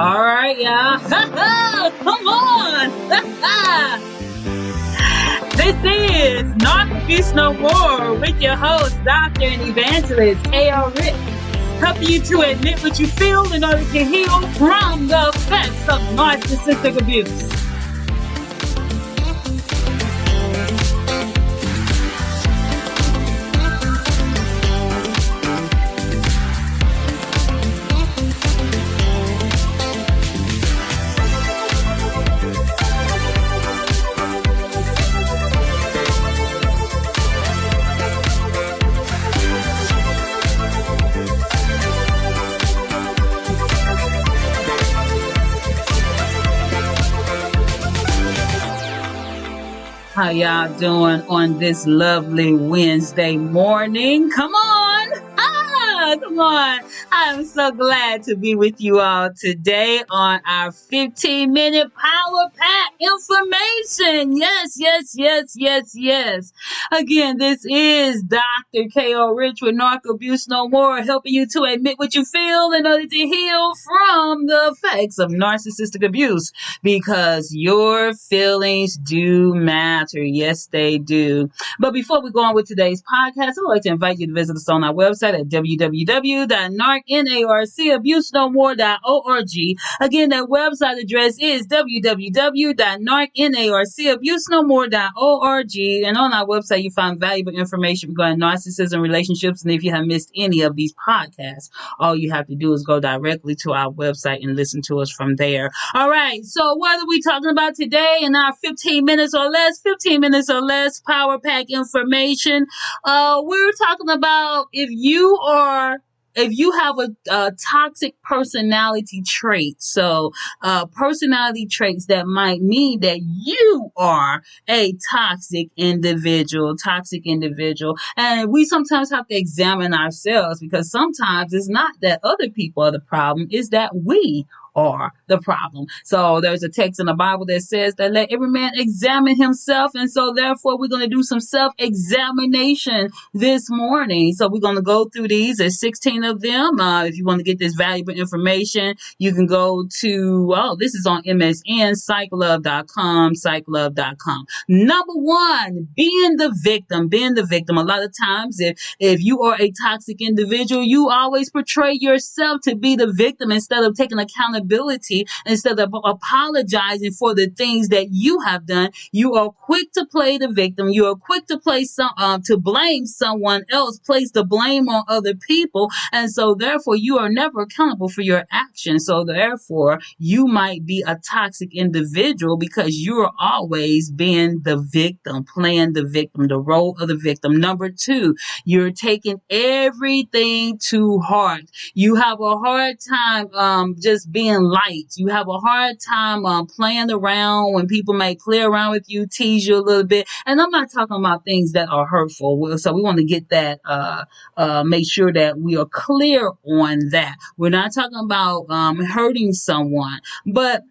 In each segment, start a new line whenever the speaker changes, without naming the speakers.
All right, y'all. Come on. This is Not Abuse No More with your host, Dr. and Evangelist K.O. Rich, helping you to admit what you feel in order to heal from the effects of narcissistic abuse. How y'all doing on this lovely Wednesday morning? Come on. Come on. I'm so glad to be with you all today on our 15-minute power pack information. Yes. Again, this is Dr. K.O. Rich with Narc Abuse No More, helping you to admit what you feel in order to heal from the effects of narcissistic abuse, because your feelings do matter. Yes, they do. But before we go on with today's podcast, I would like to invite you to visit us on our website at www.narcabusenomore.org. Again, that website address is www.narcabusenomore.org. And on our website, you find valuable information regarding narcissism, relationships, and if you have missed any of these podcasts, all you have to do is go directly to our website and listen to us from there. All right, so what are we talking about today in our 15 minutes or less power pack information? We're talking about if you have a toxic personality trait. So personality traits that might mean that you are a toxic individual. And we sometimes have to examine ourselves, because sometimes it's not that other people are the problem, it's that we are the problem. So there's a text in the Bible that says that let every man examine himself. And so therefore we're going to do some self-examination this morning. So we're going to go through these. There's 16 of them. If you want to get this valuable information, you can go to, this is on MSN, psychlove.com. Number one, being the victim. A lot of times if you are a toxic individual, you always portray yourself to be the victim instead of taking accountability. Instead of apologizing for the things that you have done, you are quick to play the victim. You are quick to to blame someone else, place the blame on other people, and so therefore you are never accountable for your actions. So therefore you might be a toxic individual because you are always being the victim, playing the victim, the role of the victim. Number two, you're taking everything to heart. You have a hard time just being light. You have a hard time playing around when people may play around with you, tease you a little bit. And I'm not talking about things that are hurtful. So we want to get that, make sure that we are clear on that. We're not talking about hurting someone, but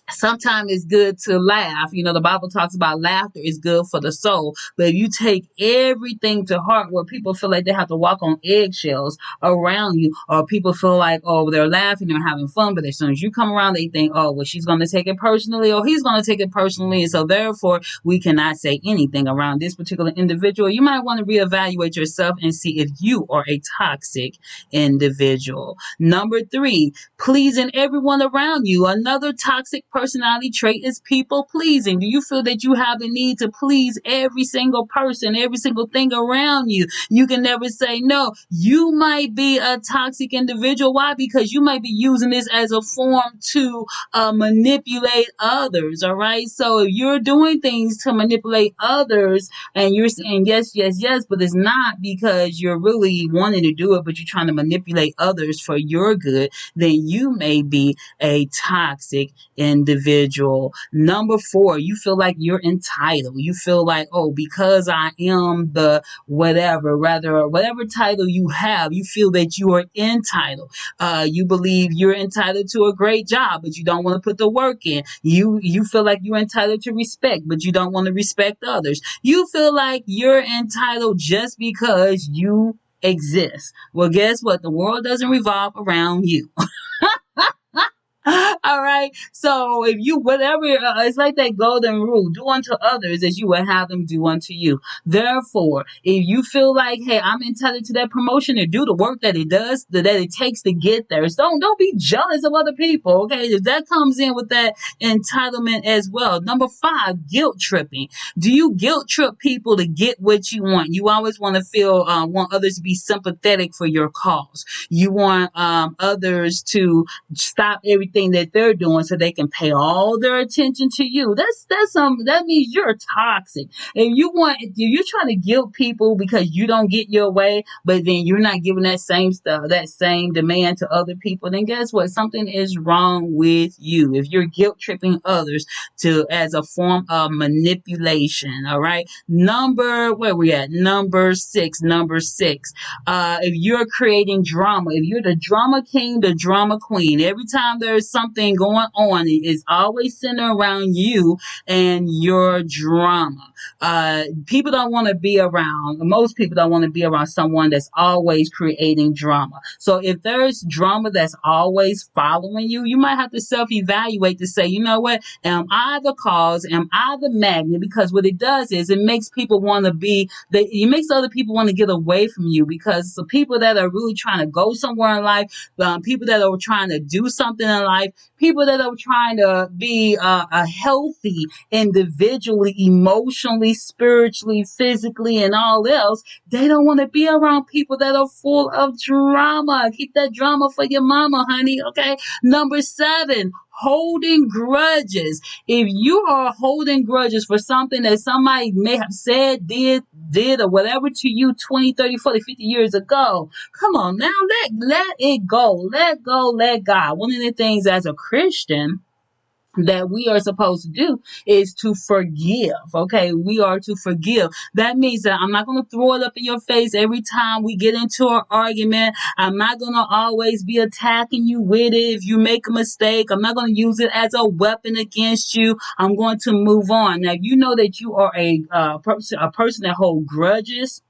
sometimes it's good to laugh. You know, the Bible talks about laughter is good for the soul. But if you take everything to heart, where people feel like they have to walk on eggshells around you, or people feel like, they're laughing, they're having fun, but as soon as you come around, they think, well, she's going to take it personally, or he's going to take it personally. And so therefore, we cannot say anything around this particular individual. You might want to reevaluate yourself and see if you are a toxic individual. Number three, pleasing everyone around you. Another toxic personality trait is people pleasing. Do you feel that you have the need to please every single person, every single thing around you? You can never say no. You might be a toxic individual. Why? Because you might be using this as a form to manipulate others. All right. So if you're doing things to manipulate others and you're saying yes, but it's not because you're really wanting to do it, but you're trying to manipulate others for your good, then you may be a toxic individual. Number four, you feel like you're entitled. You feel like, because I am the whatever title you have, you feel that you are entitled. You believe you're entitled to a great job, but you don't want to put the work in. You feel like you're entitled to respect, but you don't want to respect others. You feel like you're entitled just because you exist. Well, guess what? The world doesn't revolve around you. All right. So if you, whatever, it's like that golden rule: do unto others as you would have them do unto you. Therefore, if you feel like, hey, I'm entitled to that promotion, to do the work that it does, that it takes to get there. So don't be jealous of other people. Okay. If that comes in with that entitlement as well. Number 5, guilt tripping. Do you guilt trip people to get what you want? You always want to feel, want others to be sympathetic for your cause. You want others to stop everything that they're doing so they can pay all their attention to you. That means you're toxic. If you're trying to guilt people because you don't get your way, but then you're not giving that same stuff, that same demand to other people, then guess what? Something is wrong with you. If you're guilt tripping others to as a form of manipulation, all right. Where we at? Number 6. If you're creating drama, if you're the drama king, the drama queen, every time there's something going on, it is always centered around you and your drama. People don't want to be around, most people don't want to be around someone that's always creating drama. So if there's drama that's always following you, you might have to self-evaluate to say, you know what, am I the cause? Am I the magnet? Because what it does is it makes people want to be, it makes other people want to get away from you, because the people that are really trying to go somewhere in life, people that are trying to do something in life, people that are trying to be a healthy individually, emotionally, spiritually, physically, and all else, they don't want to be around people that are full of drama. Keep that drama for your mama, honey. Okay. Number 7, holding grudges. If you are holding grudges for something that somebody may have said, did, or whatever to you 20, 30, 40, 50 years ago, come on now, let it go. Let go, let God. One of the things as a Christian that we are supposed to do is to forgive. Okay, we are to forgive. That means that I'm not going to throw it up in your face every time we get into an argument. I'm not going to always be attacking you with it. If you make a mistake, I'm not going to use it as a weapon against you. I'm going to move on. Now, if you know that you are a person that holds grudges,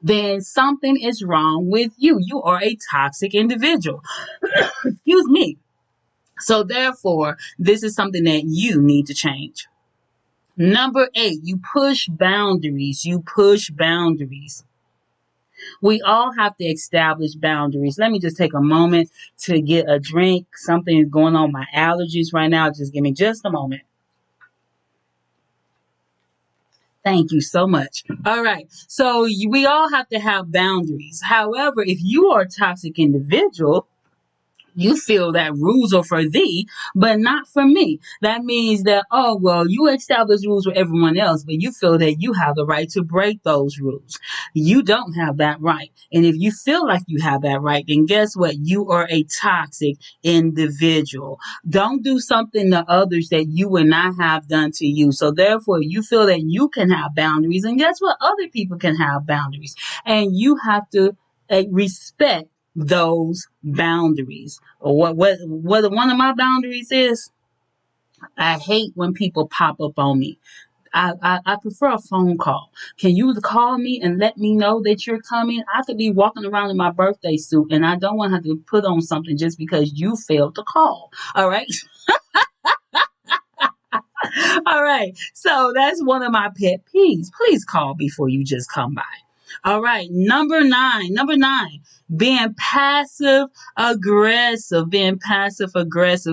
then something is wrong with you. You are a toxic individual. Excuse me. So therefore, this is something that you need to change. Number 8, you push boundaries. You push boundaries. We all have to establish boundaries. Let me just take a moment to get a drink. Something is going on with my allergies right now. Just give me just a moment. Thank you so much. All right. So we all have to have boundaries. However, if you are a toxic individual, you feel that rules are for thee, but not for me. That means that, oh, well, you establish rules for everyone else, but you feel that you have the right to break those rules. You don't have that right. And if you feel like you have that right, then guess what? You are a toxic individual. Don't do something to others that you would not have done to you. So therefore, you feel that you can have boundaries, and guess what? Other people can have boundaries. And you have to respect those boundaries. What one of my boundaries is, I hate when people pop up on me. I prefer a phone call. Can you call me and let me know that you're coming? I could be walking around in my birthday suit, and I don't want to have to put on something just because you failed to call. All right. All right. So that's one of my pet peeves. Please call before you just come by. All right. Number 9, being passive aggressive,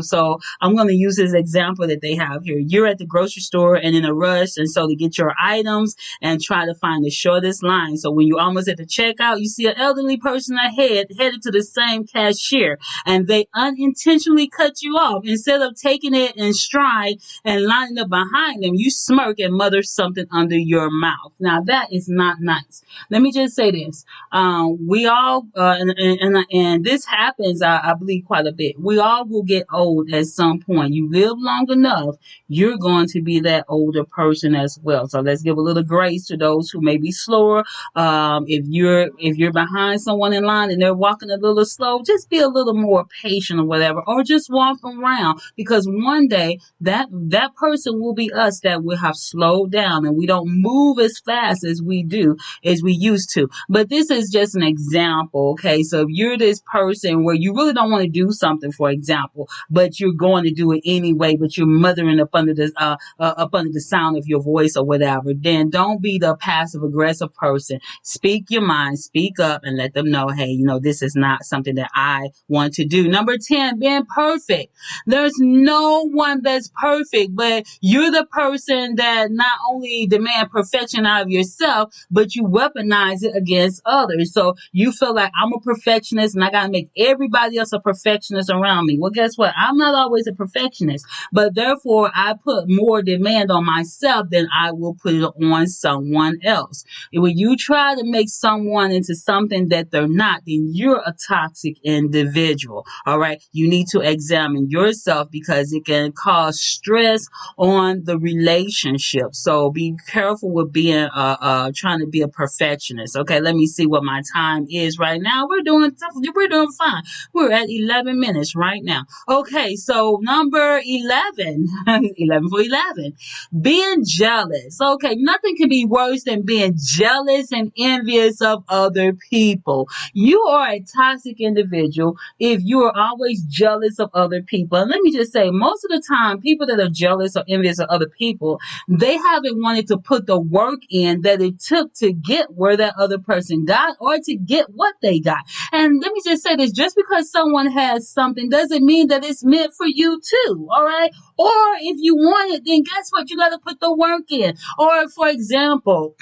So I'm going to use this example that they have here. You're at the grocery store and in a rush, and so to get your items and try to find the shortest line. So when you're almost at the checkout, you see an elderly person ahead headed to the same cashier, and they unintentionally cut you off. Instead of taking it in stride and lining up behind them, you smirk and mutter something under your mouth. Now that is not nice. Let me just say this. We all, and this happens, I believe, quite a bit. We all will get old at some point. You live long enough, you're going to be that older person as well. So let's give a little grace to those who may be slower. If you're behind someone in line and they're walking a little slow, just be a little more patient or whatever, or just walk around, because one day that person will be us that will have slowed down, and we don't move as fast as we do, as we used to. But this is just an example, okay? So if you're this person where you really don't want to do something, for example, but you're going to do it anyway, but you're mothering up under the sound of your voice or whatever, then don't be the passive aggressive person. Speak your mind, speak up, and let them know, hey, this is not something that I want to do. Number 10, being perfect. There's no one that's perfect, but you're the person that not only demand perfection out of yourself, but you weaponize it against others. So you feel like I'm a perfectionist and I got to make everybody else a perfectionist around me. Well, guess what? I'm not always a perfectionist, but therefore I put more demand on myself than I will put it on someone else. And when you try to make someone into something that they're not, then you're a toxic individual. All right. You need to examine yourself because it can cause stress on the relationship. So be careful with being trying to be a perfectionist. Okay, let me see what my time is right now. We're doing fine. We're at 11 minutes right now. Okay, so number 11, 11 for 11, being jealous. Okay, nothing can be worse than being jealous and envious of other people. You are a toxic individual if you are always jealous of other people. And let me just say, most of the time, people that are jealous or envious of other people, they haven't wanted to put the work in that it took to get where that other person got or to get what they got. And let me just say this, just because someone has something doesn't mean that it's meant for you too, all right? Or if you want it, then guess what? You got to put the work in. Or for example,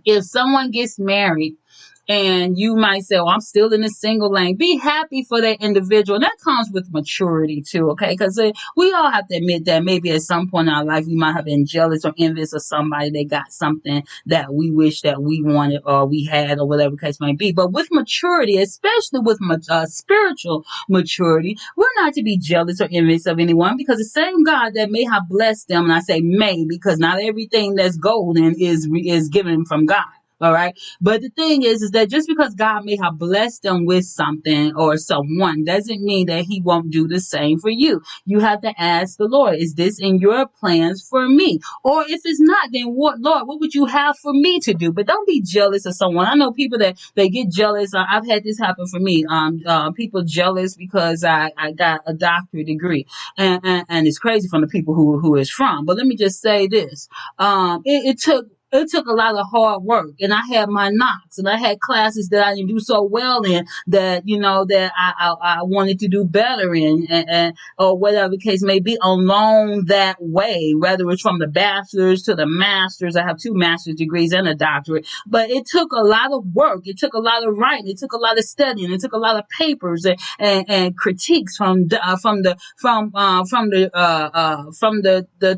if someone gets married, and you might say, "Oh, I'm still in the single lane." Be happy for that individual. And that comes with maturity too, okay? Because we all have to admit that maybe at some point in our life we might have been jealous or envious of somebody that got something that we wish that we wanted or we had or whatever the case might be. But with maturity, especially with spiritual maturity, we're not to be jealous or envious of anyone because the same God that may have blessed them, and I say may because not everything that's golden is given from God. All right. But the thing is that just because God may have blessed them with something or someone doesn't mean that he won't do the same for you. You have to ask the Lord, is this in your plans for me? Or if it's not, then Lord, what would you have for me to do? But don't be jealous of someone. I know people that they get jealous. I've had this happen for me. People jealous because I got a doctorate degree and it's crazy from the people who is from. But let me just say this. It took a lot of hard work, and I had my knocks, and I had classes that I didn't do so well in that that I wanted to do better in, and or whatever the case may be along that way. Whether it's from the bachelor's to the master's, I have 2 master's degrees and a doctorate, but it took a lot of work. It took a lot of writing. It took a lot of studying. It took a lot of papers and critiques from the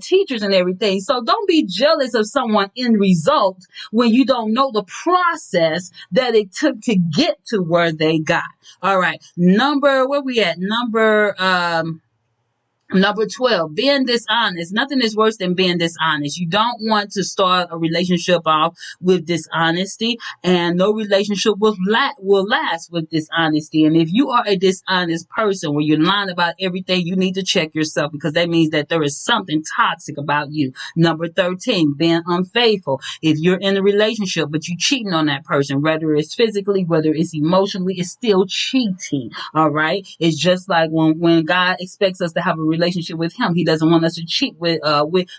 teachers and everything. So don't be jealous of someone in result when you don't know the process that it took to get to where they got. All right. Where we at? Number 12, being dishonest. Nothing is worse than being dishonest. You don't want to start a relationship off with dishonesty, and no relationship will last with dishonesty. And if you are a dishonest person where you're lying about everything, you need to check yourself because that means that there is something toxic about you. Number 13, being unfaithful. If you're in a relationship but you're cheating on that person, whether it's physically, whether it's emotionally, it's still cheating. All right. It's just like when God expects us to have a relationship with him, he doesn't want us to cheat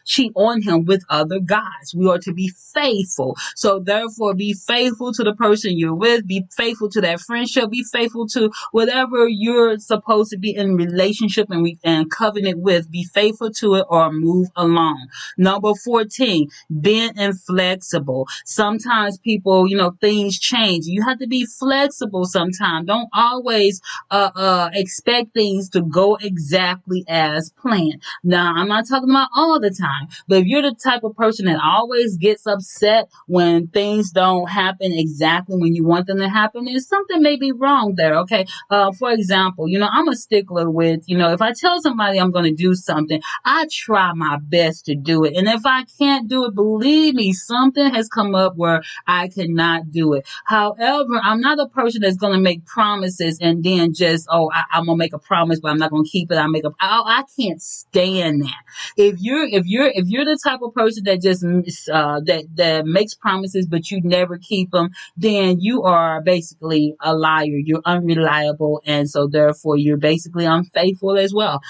cheat on him with other guys. We are to be faithful. So therefore, be faithful to the person you're with, be faithful to that friendship, be faithful to whatever you're supposed to be in relationship and covenant with, be faithful to it or move along. Number 14, being inflexible. Sometimes people, things change. You have to be flexible sometimes. Don't always expect things to go exactly as planned. Now, I'm not talking about all the time, but if you're the type of person that always gets upset when things don't happen exactly when you want them to happen, then something may be wrong there, okay? For example, I'm a stickler with, if I tell somebody I'm going to do something, I try my best to do it. And if I can't do it, believe me, something has come up where I cannot do it. However, I'm not a person that's going to make promises and then just, I'm going to make a promise, but I'm not going to keep it. I I can't stand that. If you're the type of person that just that makes promises but you never keep them, then you are basically a liar. You're unreliable, and so therefore you're basically unfaithful as well.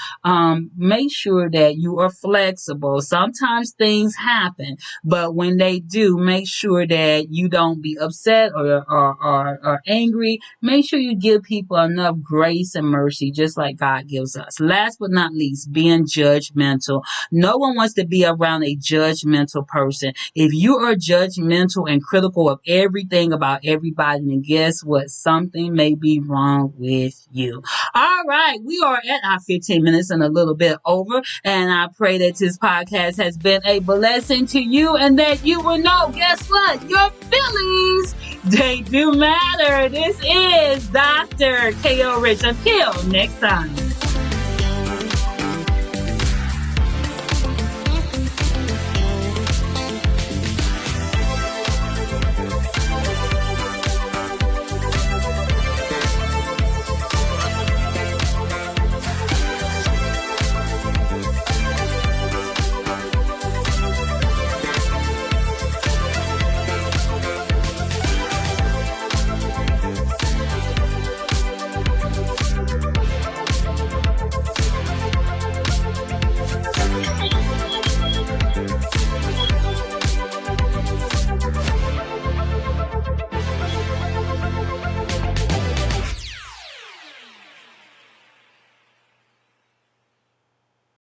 Make sure that you are flexible. Sometimes things happen, but when they do, make sure that you don't be upset or angry. Make sure you give people enough grace and mercy, just like God gives us. Last but not least, being judgmental. No one wants to be around a judgmental person. If you are judgmental and critical of everything about everybody, then guess what? Something may be wrong with you. All right, we are at our 15 minutes and a little bit over, and I pray that this podcast has been a blessing to you and that you will know, guess what? Your feelings, they do matter. This is Dr. K.O. Rich. Until next time.